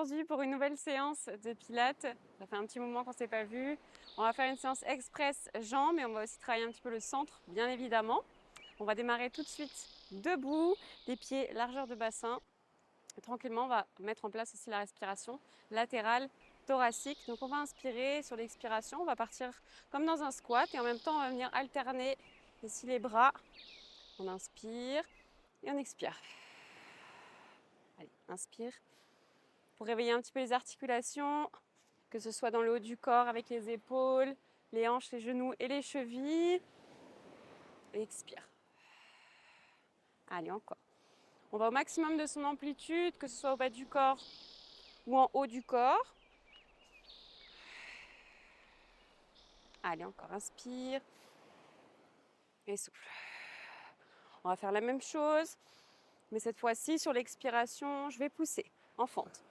aujourd'hui pour une nouvelle séance de pilates. Ça fait un petit moment qu'on ne s'est pas vu. On va faire une séance express jambes et on va aussi travailler un petit peu le centre, bien évidemment. On va démarrer tout de suite debout, les pieds largeur de bassin. Et tranquillement, on va mettre en place aussi la respiration latérale, thoracique. Donc on va inspirer sur l'expiration. On va partir comme dans un squat et en même temps, on va venir alterner ici les bras. On inspire et on expire. Allez, inspire. Pour réveiller un petit peu les articulations, que ce soit dans le haut du corps avec les épaules, les hanches, les genoux et les chevilles. Et expire. Allez, encore. On va au maximum de son amplitude, que ce soit au bas du corps ou en haut du corps. Allez, encore, inspire et souffle. On va faire la même chose, mais cette fois-ci, sur l'expiration, je vais pousser en fente.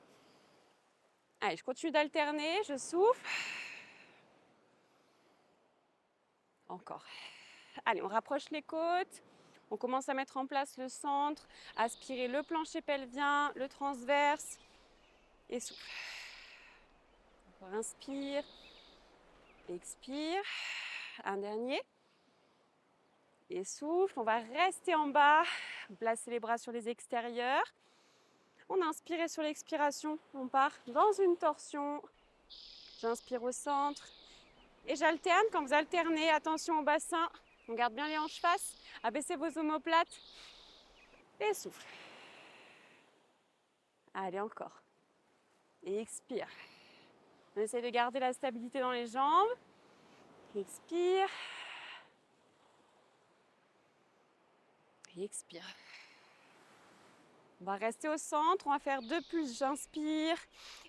Allez, je continue d'alterner, je souffle. Encore. Allez, on rapproche les côtes. On commence à mettre en place le centre, aspirer le plancher pelvien, le transverse et souffle. Encore, inspire, expire. Un dernier. Et souffle. On va rester en bas, placer les bras sur les extérieurs. On inspire et sur l'expiration, on part dans une torsion. J'inspire au centre et j'alterne. Quand vous alternez, attention au bassin. On garde bien les hanches face. Abaissez vos omoplates et souffle. Allez, encore. Et expire. On essaie de garder la stabilité dans les jambes. Expire. Et expire. On va rester au centre. On va faire 2 pulses. J'inspire.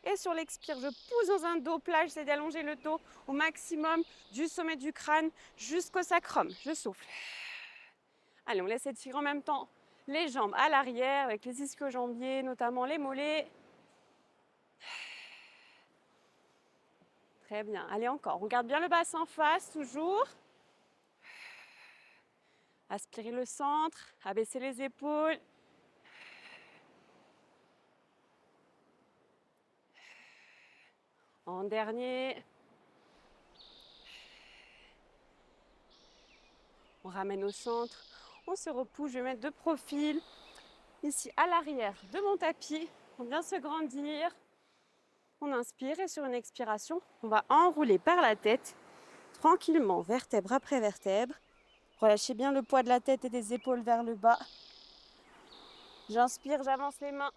Et sur l'expire, je pousse dans un dos plat. J'essaie d'allonger le dos au maximum du sommet du crâne jusqu'au sacrum. Je souffle. Allez, on laisse étirer en même temps les jambes à l'arrière avec les ischio-jambiers, notamment les mollets. Très bien. Allez, encore. On garde bien le bassin en face, toujours. Aspirez le centre, abaissez les épaules. En dernier. On ramène au centre. On se repousse. Je vais mettre de profil. Ici, à l'arrière de mon tapis. On vient se grandir. On inspire et sur une expiration, on va enrouler par la tête, tranquillement, vertèbre après vertèbre. Relâchez bien le poids de la tête et des épaules vers le bas. J'inspire, j'avance les mains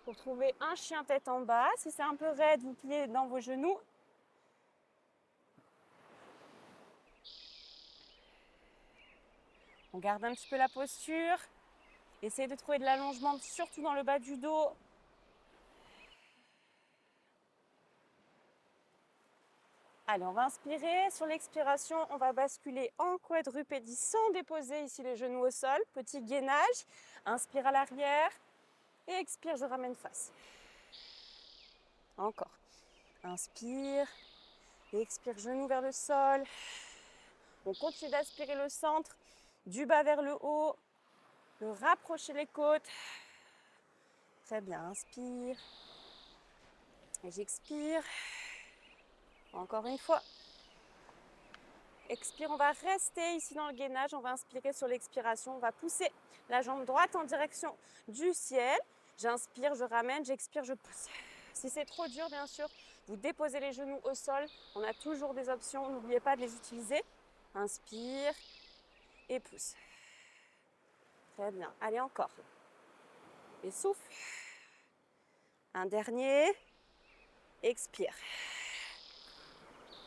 pour trouver un chien tête en bas. Si c'est un peu raide, vous pliez dans vos genoux. On garde un petit peu la posture. Essayez de trouver de l'allongement, surtout dans le bas du dos. Allez, on va inspirer. Sur l'expiration, on va basculer en quadrupédie sans déposer ici les genoux au sol. Petit gainage. Inspire à l'arrière. Et expire, je ramène face. Encore. Inspire. Et expire, genou vers le sol. On continue d'aspirer le centre, du bas vers le haut. De rapprocher les côtes. Très bien, inspire. Et j'expire. Encore une fois. Expire, on va rester ici dans le gainage. On va inspirer sur l'expiration. On va pousser la jambe droite en direction du ciel. J'inspire, je ramène, j'expire, je pousse. Si c'est trop dur, bien sûr, vous déposez les genoux au sol. On a toujours des options, n'oubliez pas de les utiliser. Inspire et pousse. Très bien, allez encore. Et souffle. Un dernier. Expire.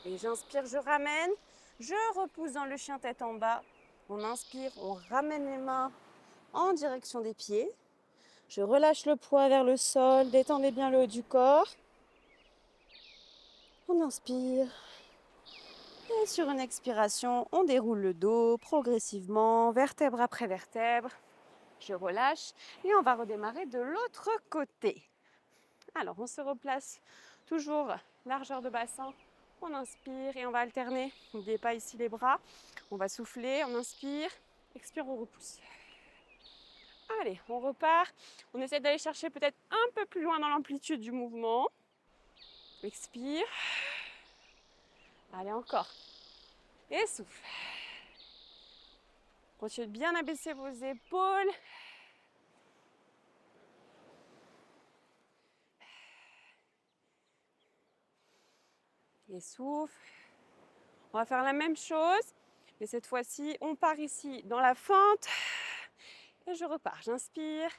Et j'inspire, je ramène. Je repousse dans le chien tête en bas. On inspire, on ramène les mains en direction des pieds. Je relâche le poids vers le sol, détendez bien le haut du corps. On inspire. Et sur une expiration, on déroule le dos progressivement, vertèbre après vertèbre. Je relâche et on va redémarrer de l'autre côté. Alors, on se replace toujours largeur de bassin. On inspire et on va alterner. N'oubliez pas ici les bras. On va souffler, on inspire. Expire, on repousse. Allez, on repart. On essaie d'aller chercher peut-être un peu plus loin dans l'amplitude du mouvement. Expire. Allez, encore. Et souffle. Continuez de bien abaisser vos épaules. Et souffle. On va faire la même chose, mais cette fois-ci, on part ici dans la fente. Et je repars. J'inspire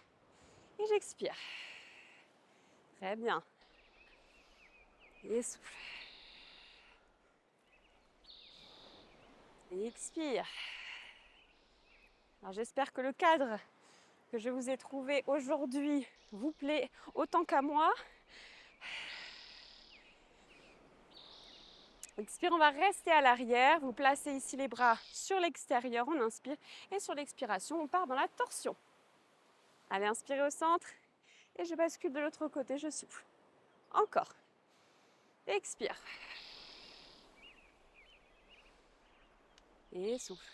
et j'expire. Très bien. Et souffle. Et expire. Alors j'espère que le cadre que je vous ai trouvé aujourd'hui vous plaît autant qu'à moi. Expire, on va rester à l'arrière. Vous placez ici les bras sur l'extérieur, on inspire. Et sur l'expiration, on part dans la torsion. Allez, inspirez au centre. Et je bascule de l'autre côté, je souffle. Encore. Expire. Et souffle.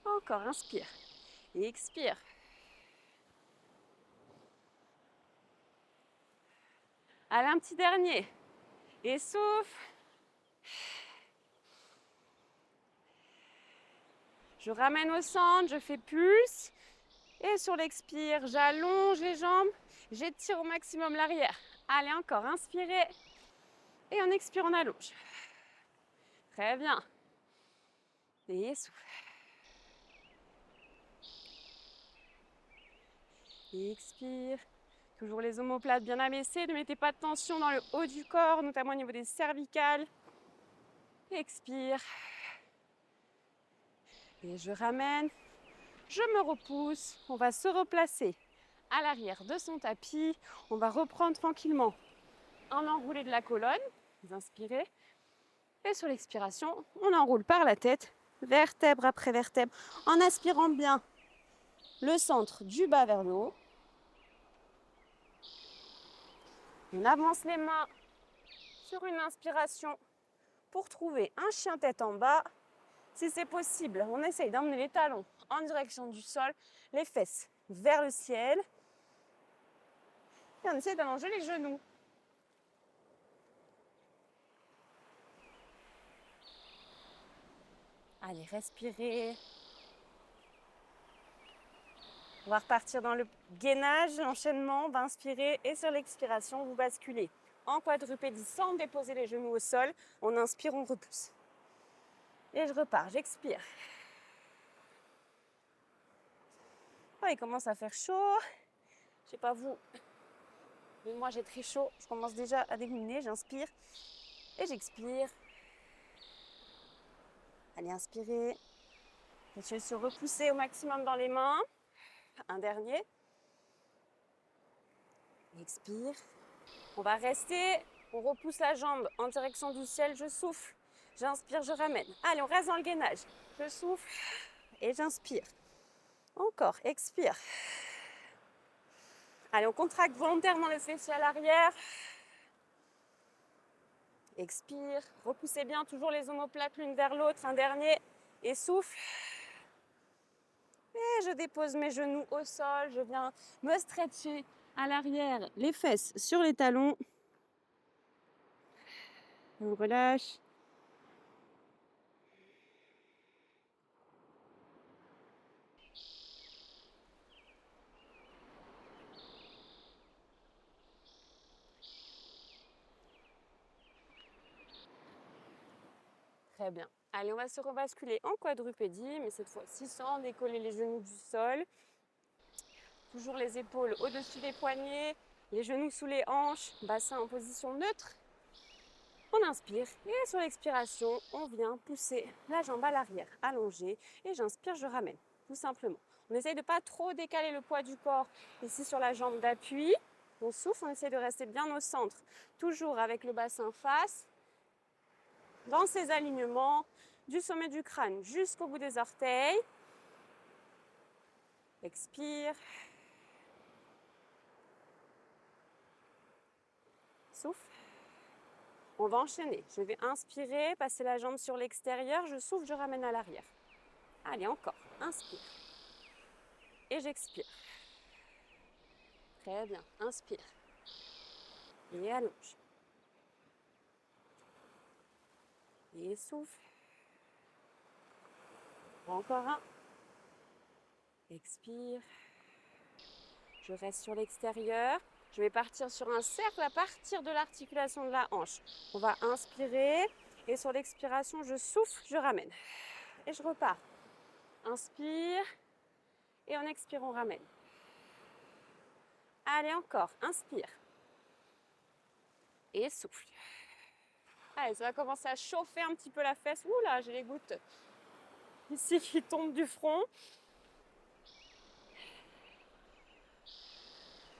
Encore, inspire. Et expire. Allez, un petit dernier. Et souffle. Je ramène au centre, je fais pulse. Et sur l'expire, j'allonge les jambes. J'étire au maximum l'arrière. Allez, encore, inspirez. Et on expire, on allonge. Très bien. Et souffle. Et expire. Toujours les omoplates bien abaissées. Ne mettez pas de tension dans le haut du corps, notamment au niveau des cervicales. Expire. Et je ramène. Je me repousse. On va se replacer à l'arrière de son tapis. On va reprendre tranquillement un enroulé de la colonne. Vous inspirez. Et sur l'expiration, on enroule par la tête, vertèbre après vertèbre, en aspirant bien le centre du bas vers le haut. On avance les mains sur une inspiration pour trouver un chien tête en bas. Si c'est possible, on essaye d'emmener les talons en direction du sol, les fesses vers le ciel. Et on essaie d'allonger les genoux. Allez, respirez. On va repartir dans le gainage, l'enchaînement. On va inspirer et sur l'expiration, vous basculez en quadrupédie sans déposer les genoux au sol. On inspire, on repousse. Et je repars, j'expire. Oh, il commence à faire chaud. Je sais pas vous, mais moi j'ai très chaud. Je commence déjà à dégouliner, j'inspire et j'expire. Allez, inspirez. Essayez de se repousser au maximum dans les mains. Un dernier. Expire. On va rester. On repousse la jambe en direction du ciel. Je souffle. J'inspire, je ramène. Allez, on reste dans le gainage. Je souffle et j'inspire. Encore, expire. Allez, on contracte volontairement le fessier à l'arrière. Expire. Repoussez bien toujours les omoplates l'une vers l'autre. Un dernier. Et souffle. Et je dépose mes genoux au sol. Je viens me stretcher à l'arrière, les fesses sur les talons. On relâche. Très bien. Allez, on va se rebasculer en quadrupédie, mais cette fois-ci sans décoller les genoux du sol. Toujours les épaules au-dessus des poignets, les genoux sous les hanches, bassin en position neutre. On inspire et sur l'expiration, on vient pousser la jambe à l'arrière, allongée. Et j'inspire, je ramène, tout simplement. On essaye de ne pas trop décaler le poids du corps ici sur la jambe d'appui. On souffle, on essaye de rester bien au centre, toujours avec le bassin face. Dans ces alignements, du sommet du crâne jusqu'au bout des orteils. Expire. Souffle. On va enchaîner. Je vais inspirer, passer la jambe sur l'extérieur. Je souffle, je ramène à l'arrière. Allez, encore. Inspire. et j'expire. Très bien, inspire. Et allonge. Et souffle. Encore un. Expire. Je reste sur l'extérieur. Je vais partir sur un cercle à partir de l'articulation de la hanche. On va inspirer et sur l'expiration, je souffle, je ramène. Et je repars. Inspire et en expire, on ramène. Allez, encore. Inspire. Et souffle. Allez, ça va commencer à chauffer un petit peu la fesse. Ouh là, j'ai les gouttes ici qui tombent du front.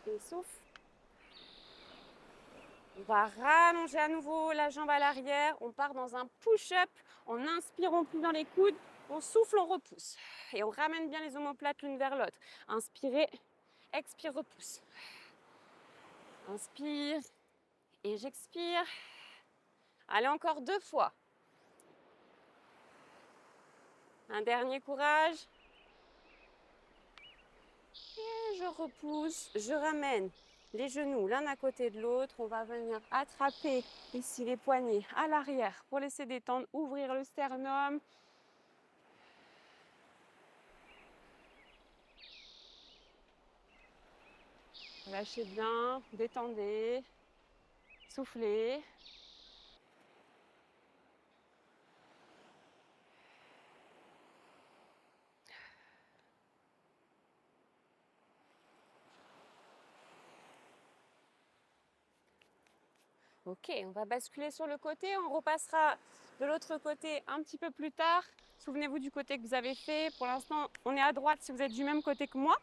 Et souffle. On va rallonger à nouveau la jambe à l'arrière. On part dans un push-up. On inspire, on plie dans les coudes. On souffle, on repousse. Et on ramène bien les omoplates l'une vers l'autre. Inspirez, expire, repousse. Inspire et j'expire. Allez, encore 2 fois. Un dernier courage. Et je repousse, je ramène les genoux l'un à côté de l'autre. On va venir attraper ici les poignets à l'arrière pour laisser détendre, ouvrir le sternum. Lâchez bien, détendez, soufflez. Ok, on va basculer sur le côté, on repassera de l'autre côté un petit peu plus tard. Souvenez-vous du côté que vous avez fait. Pour l'instant, on est à droite si vous êtes du même côté que moi.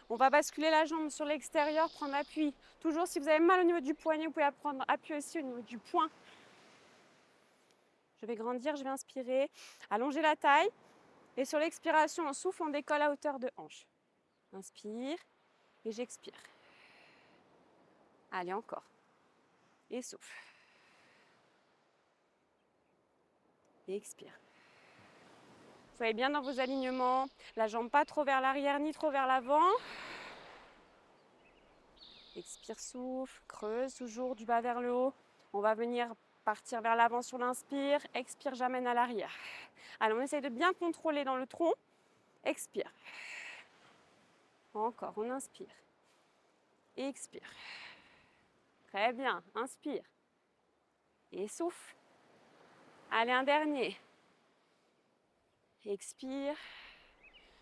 On va basculer la jambe sur l'extérieur, prendre appui. Toujours, si vous avez mal au niveau du poignet, vous pouvez prendre appui aussi au niveau du poing. Je vais grandir, je vais inspirer, allonger la taille. Et sur l'expiration, on souffle, on décolle à hauteur de hanche. Inspire et j'expire. Allez, encore. Et souffle. Et expire. Soyez bien dans vos alignements. La jambe pas trop vers l'arrière ni trop vers l'avant. Expire, souffle, creuse toujours du bas vers le haut. On va venir partir vers l'avant sur l'inspire. Expire, j'amène à l'arrière. Allez, on essaye de bien contrôler dans le tronc. Expire. Encore, on inspire. Et expire. Très bien, inspire. Et souffle. Allez, un dernier. Expire.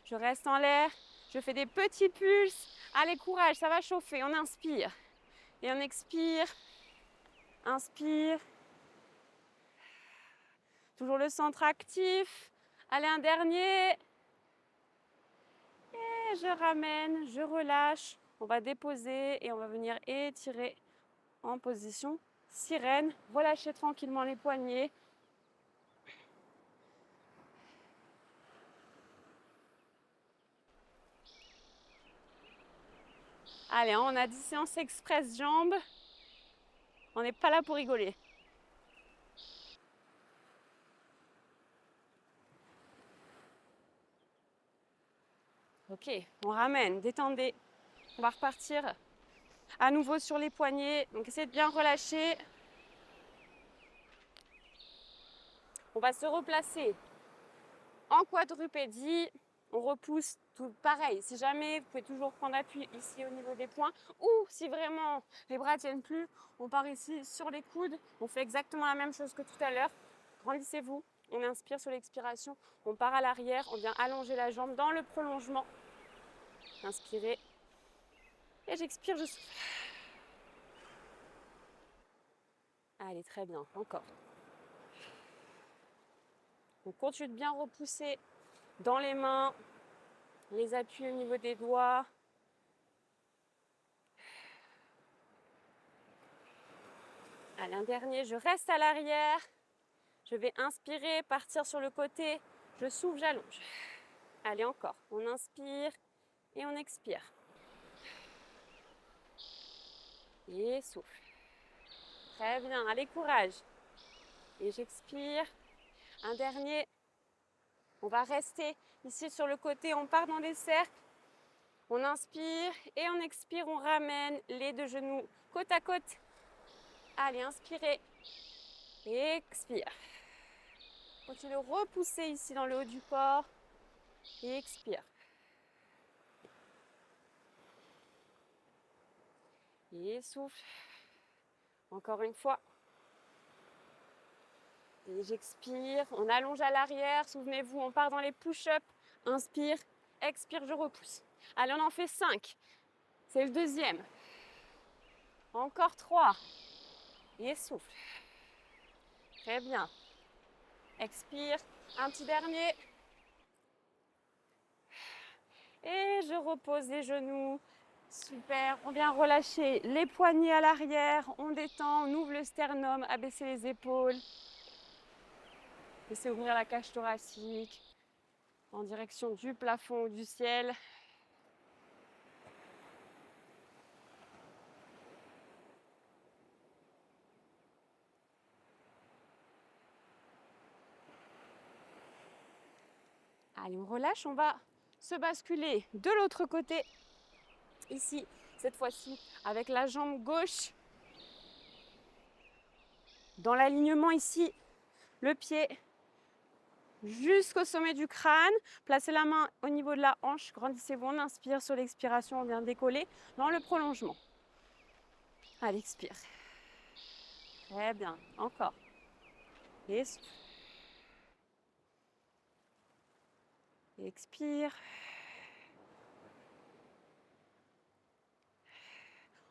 Je reste en l'air. Je fais des petits pulses. Allez, courage, ça va chauffer. On inspire. Et on expire. Inspire. Toujours le centre actif. Allez, un dernier. Et je ramène, je relâche. On va déposer et on va venir étirer en position sirène. Relâchez tranquillement les poignets. Allez, on a 10 séances express jambes. On n'est pas là pour rigoler. Ok, on ramène, détendez. On va repartir à nouveau sur les poignets. Donc essayez de bien relâcher. On va se replacer en quadrupédie. On repousse tout pareil. Si jamais, vous pouvez toujours prendre appui ici au niveau des poings. Ou si vraiment les bras ne tiennent plus, on part ici sur les coudes. On fait exactement la même chose que tout à l'heure. Grandissez-vous. On inspire sur l'expiration. On part à l'arrière. On vient allonger la jambe dans le prolongement. Inspirez. Et j'expire, je souffle. Allez, très bien. Encore. On continue de bien repousser dans les mains, les appuis au niveau des doigts. Allez, un dernier, je reste à l'arrière. Je vais inspirer, partir sur le côté. Je souffle, j'allonge. Allez, encore. On inspire et on expire. Et souffle. Très bien. Allez, courage. Et j'expire. Un dernier. On va rester ici sur le côté. On part dans des cercles. On inspire et on expire, on ramène les deux genoux côte à côte. Allez, inspirez. Expire. Continuez de repousser ici dans le haut du corps. Et expire. Et souffle. Encore une fois. Et j'expire. On allonge à l'arrière. Souvenez-vous, on part dans les push-ups. Inspire, expire, je repousse. Allez, on en fait 5. C'est le deuxième. Encore 3. Et souffle. Très bien. Expire. Un petit dernier. Et je repose les genoux. Super. On vient relâcher les poignets à l'arrière. On détend, on ouvre le sternum, abaisser les épaules. Laissez ouvrir la cage thoracique en direction du plafond ou du ciel. Allez, on relâche, on va se basculer de l'autre côté. Ici, cette fois-ci, avec la jambe gauche. Dans l'alignement ici, le pied jusqu'au sommet du crâne. Placez la main au niveau de la hanche. Grandissez-vous, on inspire. Sur l'expiration, on vient décoller dans le prolongement. Allez, expire. Très bien, encore. Et souffle. Expire.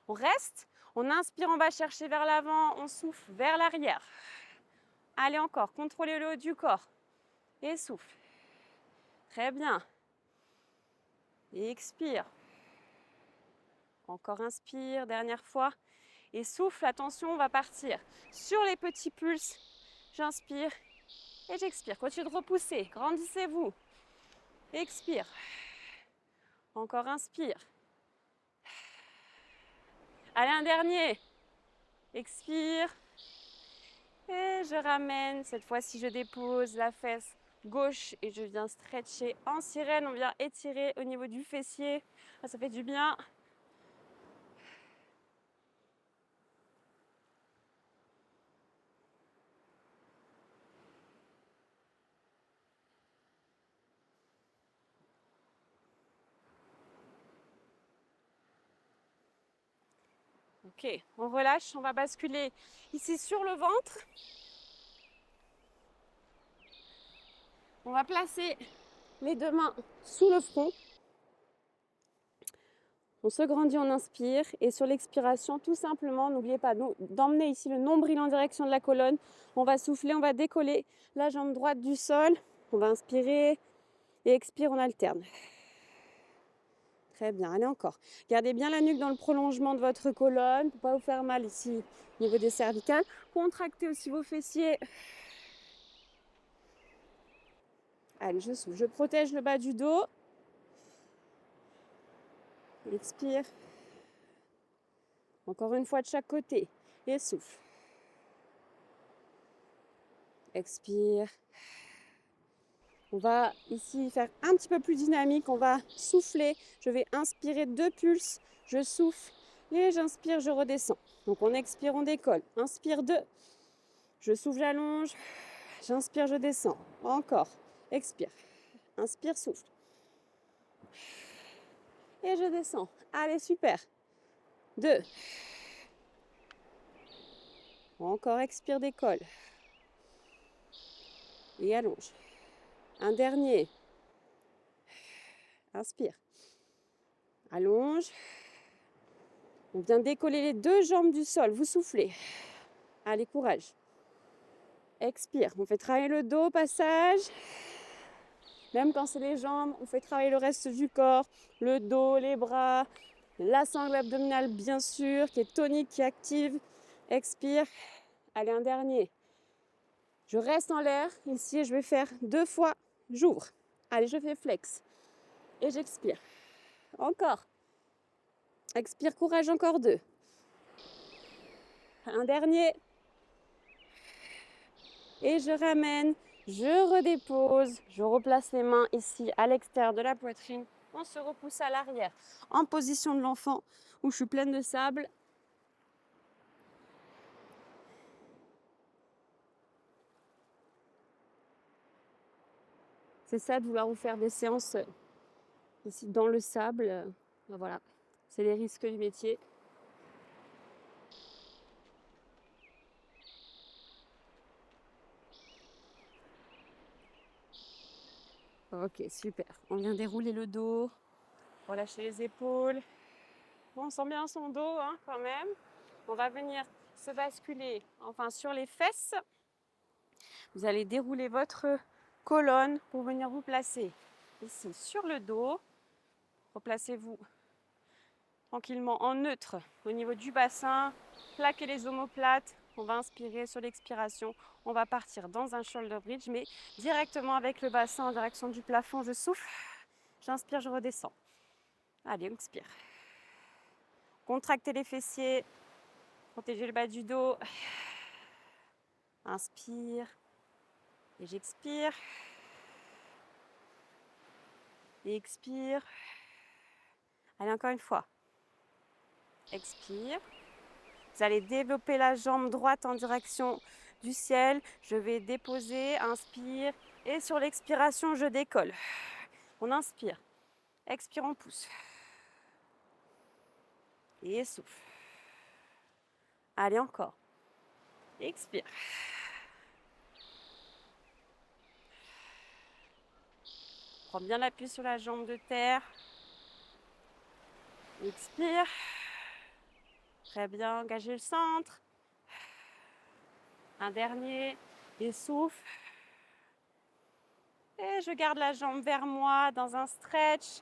On reste, on inspire, on va chercher vers l'avant, on souffle vers l'arrière. Allez encore, contrôlez le haut du corps. Et souffle. Très bien. Et expire. Encore inspire, dernière fois. Et souffle, attention, on va partir sur les petits pulses. J'inspire et j'expire. Continuez de repousser, grandissez-vous. Expire. Encore inspire. Allez, un dernier. Expire. Et je ramène. Cette fois-ci, je dépose la fesse gauche et je viens stretcher en sirène. On vient étirer au niveau du fessier. Ah, ça fait du bien. Ok, on relâche, on va basculer ici sur le ventre. On va placer les deux mains sous le front. On se grandit, on inspire. Et sur l'expiration, tout simplement, n'oubliez pas d'emmener ici le nombril en direction de la colonne. On va souffler, on va décoller la jambe droite du sol. On va inspirer et expire, on alterne. Très bien, allez encore. Gardez bien la nuque dans le prolongement de votre colonne pour ne pas vous faire mal ici au niveau des cervicales. Contractez aussi vos fessiers. Allez, je souffle. Je protège le bas du dos. Expire. Encore une fois de chaque côté. Et souffle. Expire. On va ici faire un petit peu plus dynamique. On va souffler. Je vais inspirer 2 pulses. Je souffle et j'inspire, je redescends. Donc on expire, on décolle. Inspire 2. Je souffle, j'allonge. J'inspire, je descends. Encore. Expire. Inspire, souffle. Et je descends. Allez, super. 2. Encore, expire, décolle. Et allonge. Un dernier. Inspire. Allonge. On vient décoller les 2 jambes du sol. Vous soufflez. Allez, courage. Expire. On fait travailler le dos au passage. Même quand c'est les jambes, on fait travailler le reste du corps. Le dos, les bras, la sangle abdominale bien sûr, qui est tonique, qui active. Expire. Allez, un dernier. Je reste en l'air. Ici, je vais faire 2 fois. J'ouvre. Allez, je fais flex. Et j'expire. Encore. Expire, courage, encore 2. Un dernier. Et je ramène. Je redépose. Je replace les mains ici à l'extérieur de la poitrine. On se repousse à l'arrière en position de l'enfant où je suis pleine de sable. C'est ça de vouloir vous faire des séances ici dans le sable. Ben voilà, c'est les risques du métier. Ok, super. On vient dérouler le dos, relâcher les épaules. Bon, on sent bien son dos hein, quand même. On va venir se basculer enfin sur les fesses. Vous allez dérouler votre colonne pour venir vous placer ici sur le dos. Replacez-vous tranquillement en neutre au niveau du bassin. Plaquez les omoplates. On va inspirer sur l'expiration. On va partir dans un shoulder bridge, mais directement avec le bassin en direction du plafond. Je souffle. J'inspire, je redescends. Allez, on expire. Contractez les fessiers. Protégez le bas du dos. Inspire. Et j'expire. Et expire. Allez, encore une fois. Expire. Vous allez développer la jambe droite en direction du ciel. Je vais déposer, inspire. Et sur l'expiration, je décolle. On inspire. Expire, on pousse. Et souffle. Allez, encore. Expire. Prends bien l'appui sur la jambe de terre. Expire. Très bien, engagez le centre. Un dernier. Et souffle. Et je garde la jambe vers moi dans un stretch.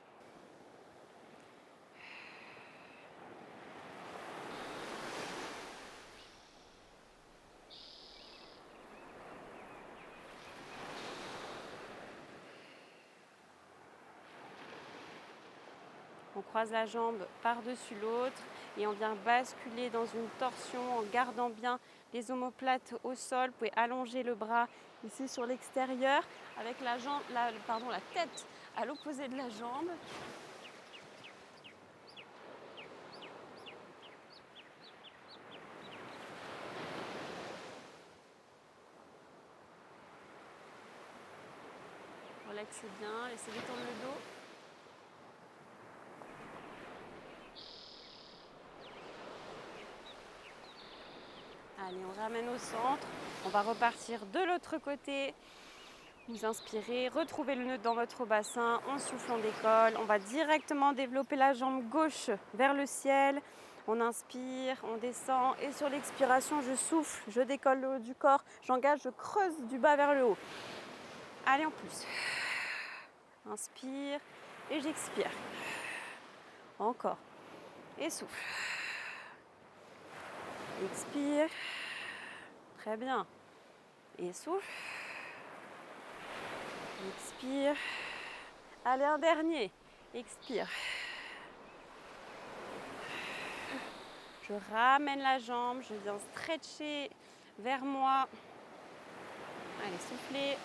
On croise la jambe par-dessus l'autre et on vient basculer dans une torsion en gardant bien les omoplates au sol. Vous pouvez allonger le bras ici sur l'extérieur avec la tête à l'opposé de la jambe. Relaxez bien, laissez détendre le dos. Allez, on ramène au centre. On va repartir de l'autre côté. Vous inspirez, retrouvez le nœud dans votre bassin. On souffle, on décolle. On va directement développer la jambe gauche vers le ciel. On inspire, on descend. Et sur l'expiration, je souffle, je décolle le haut du corps. J'engage, je creuse du bas vers le haut. Allez, on pousse. Inspire et j'expire. Encore. Et souffle. Expire. Très bien. Et souffle. Expire. Allez, un dernier. Expire. Je ramène la jambe, je viens stretcher vers moi. Allez, soufflez.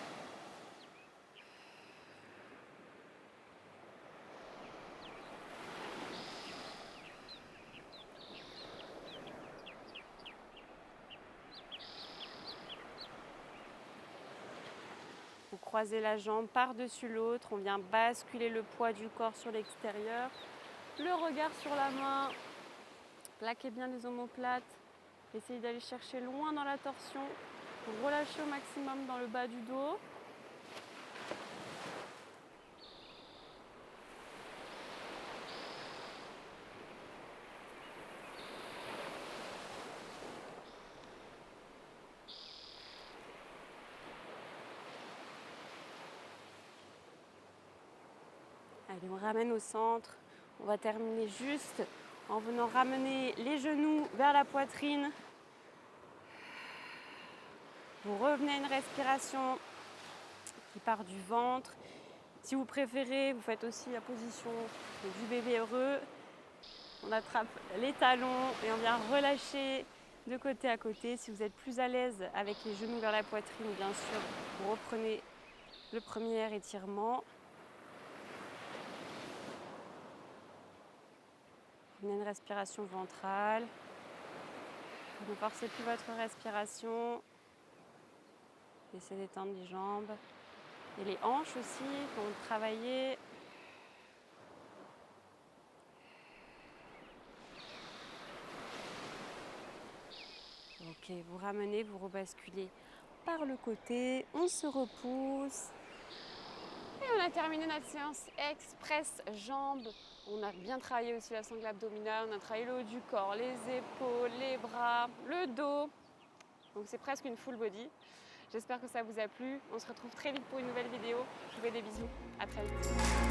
Vous croisez la jambe par-dessus l'autre. On vient basculer le poids du corps sur l'extérieur. Le regard sur la main. Plaquez bien les omoplates. Essayez d'aller chercher loin dans la torsion. Pour relâcher au maximum dans le bas du dos. Allez, on ramène au centre. On va terminer juste en venant ramener les genoux vers la poitrine. Vous revenez à une respiration qui part du ventre. Si vous préférez, vous faites aussi la position du bébé heureux. On attrape les talons et on vient relâcher de côté à côté. Si vous êtes plus à l'aise avec les genoux vers la poitrine, bien sûr, vous reprenez le premier étirement. Prenez une respiration ventrale. Ne forcez plus votre respiration. Laissez détendre les jambes. Et les hanches aussi, quand vous travaillez. Ok, vous ramenez, vous rebasculez par le côté. On se repousse. Et on a terminé notre séance express jambes. On a bien travaillé aussi la sangle abdominale, on a travaillé le haut du corps, les épaules, les bras, le dos. Donc c'est presque une full body. J'espère que ça vous a plu. On se retrouve très vite pour une nouvelle vidéo. Je vous fais des bisous. À très vite.